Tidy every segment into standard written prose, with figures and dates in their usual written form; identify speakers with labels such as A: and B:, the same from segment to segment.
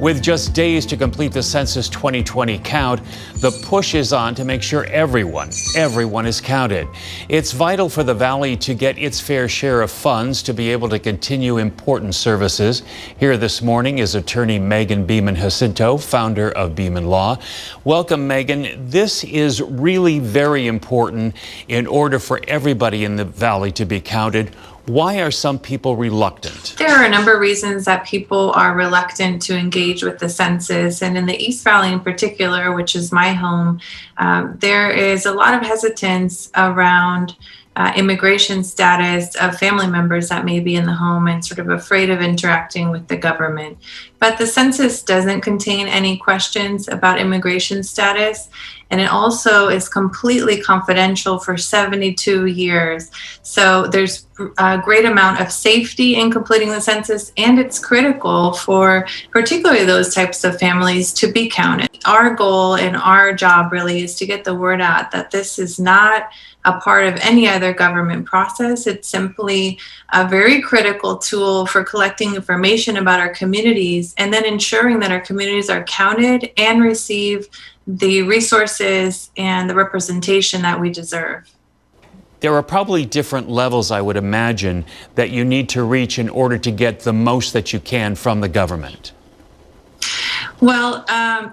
A: With just days to complete the Census 2020 count, the push is on to make sure everyone is counted. It's vital for the Valley to get its fair share of funds to be able to continue important services. Here this morning is attorney Megan Beeman Jacinto, founder of Beeman Law. Welcome, Megan. This is really very important in order for everybody in the Valley to be counted. Why are some people reluctant?
B: There are a number of reasons that people are reluctant to engage with the census, and in the East Valley in particular, which is my home, there is a lot of hesitance around immigration status of family members that may be in the home and sort of afraid of interacting with the government. But the census doesn't contain any questions about immigration status, and it also is completely confidential for 72 years. So there's a great amount of safety in completing the census, and it's critical for particularly those types of families to be counted. Our goal and our job really is to get the word out that this is not a part of any other government process. It's simply a very critical tool for collecting information about our communities and then ensuring that our communities are counted and receive the resources and the representation that we deserve.
A: There are probably different levels, I would imagine, that you need to reach in order to get the most that you can from the government.
B: Well,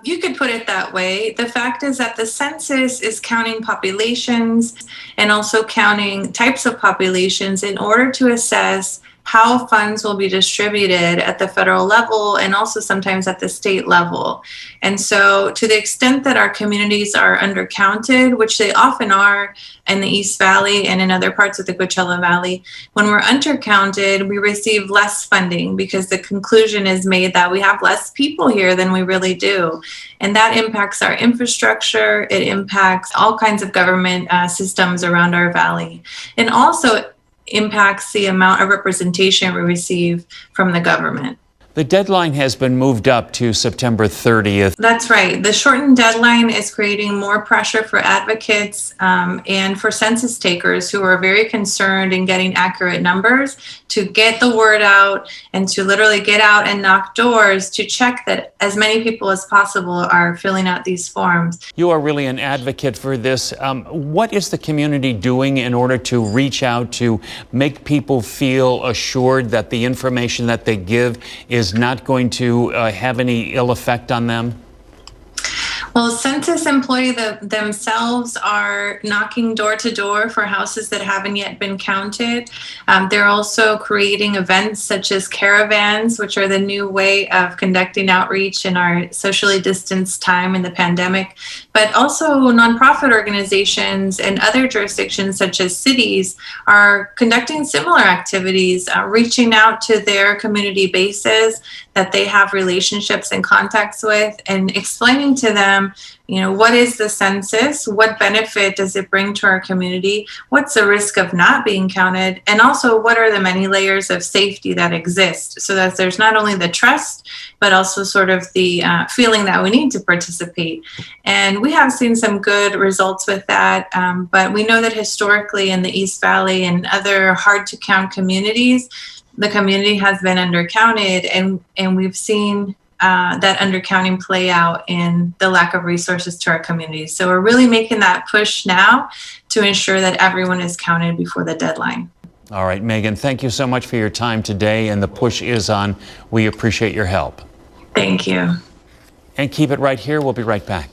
B: you could put it that way. The fact is that the census is counting populations and also counting types of populations in order to assess how funds will be distributed at the federal level and also sometimes at the state level. And so to the extent that our communities are undercounted, which they often are in the East Valley and in other parts of the Coachella Valley, when we're undercounted, we receive less funding because the conclusion is made that we have less people here than we really do. And that impacts our infrastructure. It impacts all kinds of government systems around our valley. And also impacts the amount of representation we receive from the government.
A: The deadline has been moved up to September 30th.
B: That's right. The shortened deadline is creating more pressure for advocates and for census takers who are very concerned in getting accurate numbers to get the word out and to literally get out and knock doors to check that as many people as possible are filling out these forms.
A: You are really an advocate for this. What is the community doing in order to reach out to make people feel assured that the information that they give is not going to have any ill effect on them?
B: Well, census employees themselves are knocking door to door for houses that haven't yet been counted. They're also creating events such as caravans, which are the new way of conducting outreach in our socially distanced time in the pandemic. But also nonprofit organizations and other jurisdictions such as cities are conducting similar activities, reaching out to their community bases that they have relationships and contacts with and explaining to them, what is the census? What benefit does it bring to our community? What's the risk of not being counted? And also, what are the many layers of safety that exist so that there's not only the trust, but also sort of the feeling that we need to participate. And we have seen some good results with that, but we know that historically in the East Valley and other hard to count communities, the community has been undercounted, and we've seen that undercounting play out in the lack of resources to our communities. So we're really making that push now to ensure that everyone is counted before the deadline.
A: All right, Megan, thank you so much for your time today, and the push is on. We appreciate your help.
B: Thank you.
A: And keep it right here. We'll be right back.